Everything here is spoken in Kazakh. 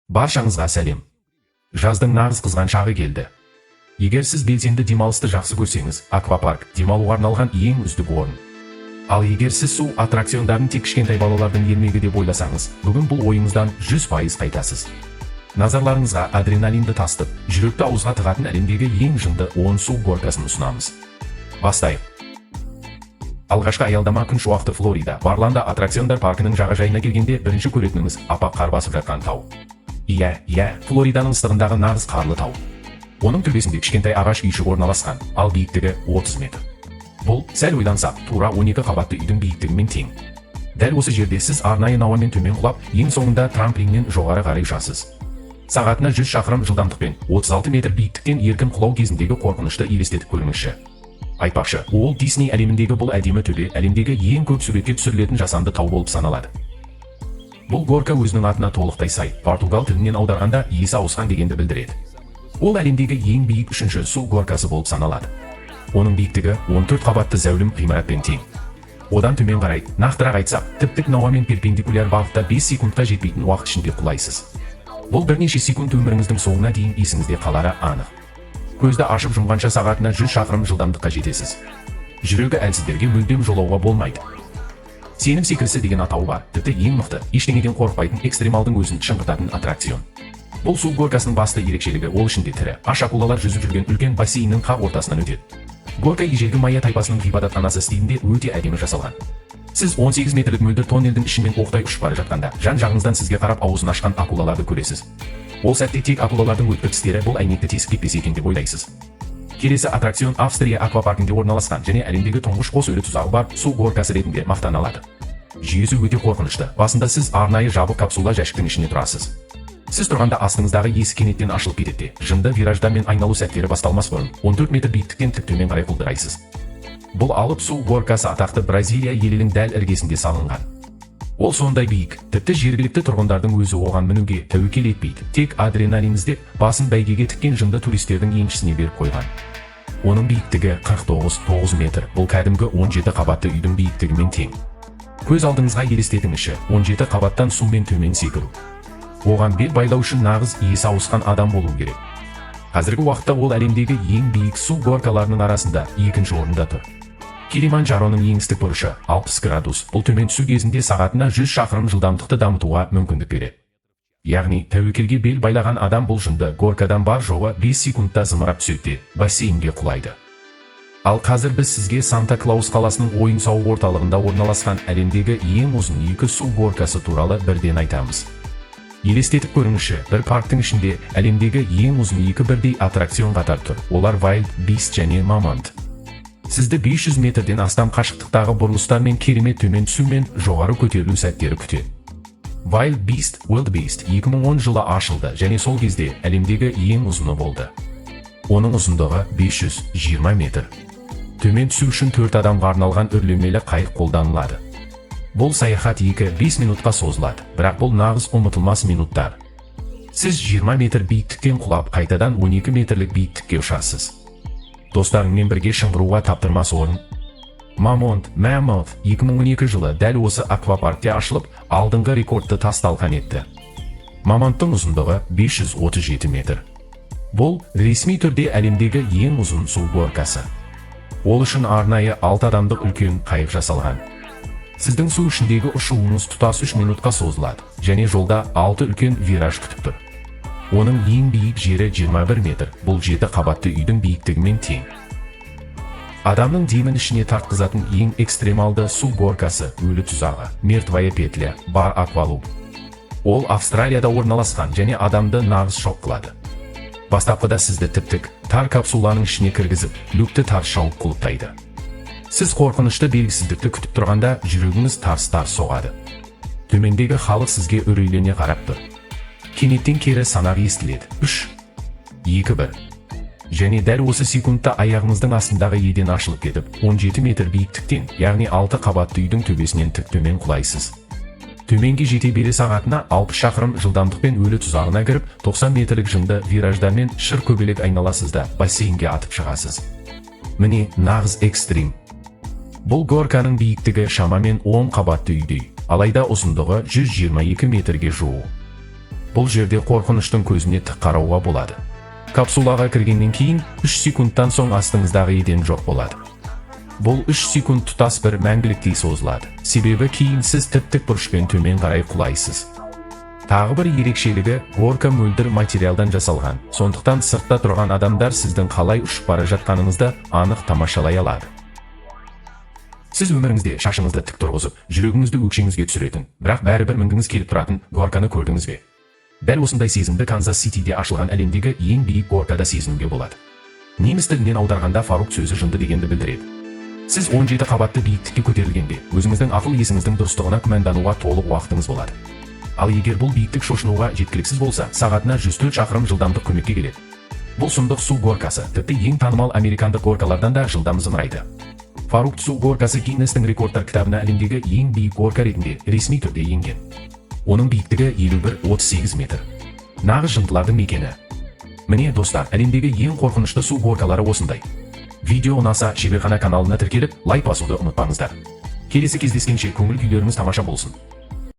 Баршаңызға сәлем. Жаздың нағыз қызған шағы келді. Егер сіз белсенді демалысты жақсы көрсеңіз, аквапарк демалуға арналған ең үздік орын. Ал егер сіз су аттракциондарын тек кішкентай балалардың ермегі деп ойласаңыз, бүгін бұл ойыңыздан 100% қайтасыз. Назарларыңызға адреналинді тастып, жүректі ауызға тығатын әлемдегі ең жынды 10 су горкасын ұсынамыз. Бастайық. Алғашқы аялдама күн шуақты Флорида, Орландо аттракциондар паркінің жағажайына келгенде бірінші көретініңіз аппақ қар басып жатқан тау. Иә, Флориданың ыстығындағы нағыз қарлы тау. Оның төбесінде кішкентай ағаш үйшік орналасқан, ал биіктігі 30 метр. Бұл, сәл ойлансақ, тура 12 қабатты үйдің биіктігімен тең. Дәл осы жерде сіз арнайы науамен төмен құлап, ең соңында трамплиннен жоғары қарай ұшасыз. Сағатына 100 шақырым жылдамдықпен 36 метр биіктіктен еркін құлау кезіндегі қорқынышты елестетіп көріңізші. Айтпақшы, ол Disney әлеміндегі бұл әдемі төбе әлемдегі ең көп суретке түсірілетін жасанды тау болып саналады. Бұл горка өзінің атына толықтай сай, португал тілінен аударғанда иесі ауысқан дегенді білдіреді. Ол әлемдегі ең биік үшінші су горкасы болып саналады. Оның биіктігі 14 қабатты зәулім ғимаратпен тең. Одан төмен қарай, нақтырақ айтсақ, тіп-тік науамен перпендикуляр бағытта 5 секундқа жетпейтін уақыт ішінде құлайсыз. Бұл бірнеше секунд өміріңіздің соңына дейін есіңізде қалары анық. Көзді ашып жұмғанша сағатына 100 шақырым жылдамдыққа жетесіз. Жүрегі әлсіздерге мүлдем жолауға болмайды. Сенім секірісі деген атауы бар, тіпті ең мықты, ештеңеден қорықпайтын экстремалдың өзін шыңғыртатын аттракцион. Бұл су горкасының басты ерекшелігі ол ішінде тірі аш акулалар жүзіп жүрген үлкен бассейннің қақ ортасынан өтеді. Горка ежелгі майя тайпасының ғибадатханасы стилінде өте әдемі жасалған. Сіз 18 метрлік мөлдір тоннельдің ішімен оқтай ұшып бара жатқанда, жан-жағыңыздан сізге қарап аузын ашқан акулаларды көресіз. Ол сәтте тек акулалардың өткір тістері бұл әйнекті тесіп кетпесе екен деп ойлайсыз. Келесі аттракцион Австрия аквапаркінде орналасқан және әлемдегі тұңғыш қос өлі тұзағы бар су горкасы ретінде мақтаналады. Жүйесі өте қорқынышты. Басында сіз арнайы жабық капсула жәшіктің ішіне тұрасыз. Сіз тұрғанда астыңыздағы есік кенеттен ашылып кетеді. Жынды вираждармен айналу сәттері басталмас бұрын 14 метр биіктіктен тік төмен қарай құлдырайсыз. Бұл алып су горкасы атақты Бразилия елінің дәл іргесінде салынған. Ол сондай биік, тіпті жергілікті тұрғындардың өзі оған мінуге тәуекел етпейді. Тек адреналин іздеп, басын бәйгеге тіккен жынды туристердің еншісіне беріп қойған. Оның биіктігі 49 метр. Бұл кәдімгі 17 қабатты үйдің биіктігімен тең. Көз алдыңызға елестетіңізші, 17 қабаттан сумен төмен секіру. Оған бел байлау үшін нағыз иесі ауысқан адам болу керек. Қазіргі уақытта ол әлемдегі ең биік су горкаларының арасында екінші орында тұр. Kilimanjaroның еңістік бұрышы 60 градус. Бұл төмен түсу кезінде сағатына 100 шақырым жылдамдықты дамытуға мүмкіндік береді. Яғни тәуекелге бел байлаған адам бұл жынды горкадан бар жоғы 5 секундта зымырап түседі, бассейнге құлайды. Ал қазір біз сізге Санта-Клаус қаласының ойын-сауық орталығында орналасқан әлемдегі ең ұзын екі су горкасы туралы бірден айтамыз. Елестетіп көріңізші, бір парктың ішінде әлемдегі ең ұзын екі бірдей аттракцион қатар тұр. Олар Wild Beast және Moment. Сізді 500 метрден астам қашықтықтағы бұрылыстар мен керемет төмен түсу мен жоғары көтерілу сәттері күтеді. Wild Beast 2010 жылы ашылды және сол кезде әлемдегі ең ұзыны болды. Оның ұзындығы 520 метр. Төмен түсу үшін 4 адамға арналған үрлемелі қайық қолданылады. Бұл саяхат 2-5 минутқа созылады, бірақ бұл нағыз ұмытылмас минуттар. Сіз 20 метр биіктіктен құлап, қайтадан 12 метрлік биіктікке ұшасыз. Достарыңмен бірге шыңғыруға таптырмас орын. Mammoth 2012 жылы дәл осы аквапаркте ашылып, алдыңғы рекордты тас-талқан етті. Mammoth'тың ұзындығы 537 метр. Бұл ресми түрде әлемдегі ең ұзын су горкасы. Ол үшін арнайы 6 адамдық үлкен қайық жасалған. Сіздің су ішіндегі ұшуыңыз тұтас 3 минутқа созылады, және жолда 6 үлкен вираж күтіп тұр. Оның ең биік жері 21 метр. Бұл 7 қабатты үйдің биіктігімен тең. Адамның демін ішіне тартқызатын ең экстремалды су горкасы өлі тұзағы, мертвая петля, бар аквалу. Ол Австралияда орналасқан және адамды нағыз шок қылады. Бастапқыда сізді тіп-тік тар капсуланың ішіне кіргізіп, люкті тарс шауып құлыптайды. Сіз қорқынышты белгісіздікті күтіп тұрғанда жүрегіңіз тарс-тарс соғады. Төмендегі халық сізге үрейлене қарап тұр. Кенеттен кері санақ естіледі. 3, 2, 1. Және дәл осы секундта аяғыңыздың астындағы еден ашылып кетіп, 17 метр биіктіктен, яғни 6 қабатты үйдің төбесінен тік төмен құлайсыз. Төменге жете бере сағатына 60 шақырым жылдамдықпен өлі тұзағына кіріп, 90 метрлік жынды вираждармен шыр көбелек айналасыз да бассейнге атып шығасыз. Міне нағыз экстрим. Бұл горканың биіктігі шамамен 10 қабатты үйдей, алайда ұзындығы 122 метрге жуық. Бұл жерде қорқыныштың көзіне тік қарауға болады. Капсулаға кіргеннен кейін 3 секундтан соң астыңыздағы еден жоқ болады. Бұл 3 секунд тұтас бір мәңгіліктей созылады. Себебі кейін сіз тіп-тік бұрышпен төмен қарай құлайсыз. Тағы бір ерекшелігі, горка мөлдір материалдан жасалған. Сондықтан сыртта тұрған адамдар сіздің қалай ұшып бара жатқаныңызды анық тамашалай алады. Сіз өміріңізде шашыңызды тік тұрғызып, жүрегіңізді өкшеңізге түсіретін, бірақ бәрібір мінгіңіз келіп тұратын горканы көрдіңіз бе? Дәл осындай сезімді Канзас-Ситиде ашылған әлемдегі ең биік горкада сезінуге болады. Неміс тілінен аударғанда фарук сөзі жынды дегенді білдіреді. Сіз 17 қабатты биіктікке көтерілгенде, өзіңіздің ақыл-есіңіздің дұрыстығына күмәндануға толық уақытыңыз болады. Ал егер бұл биіктік шошынуға жеткіліксіз болса, сағатына 104 шақырым жылдамдық көмекке келеді. Бұл сұмдық су горкасы, тіпті ең танымал американдық горкалардан да жылдам зымырайды. Фарук су горкасы Гиннестің рекордтар кітабына әлемдегі ең биік горка ретінде ресми түрде енген. Оның биіктігі 51-38 метр. Нағыз жындылардың мекені. Міне достар, әлемдегі ең қорқынышты су горкалары осындай. Видео ұнаса, шеберхана каналына тіркеліп, лайк басуды ұмытпаңыздар. Келесі кездескенше көңіл күйлеріңіз тамаша болсын.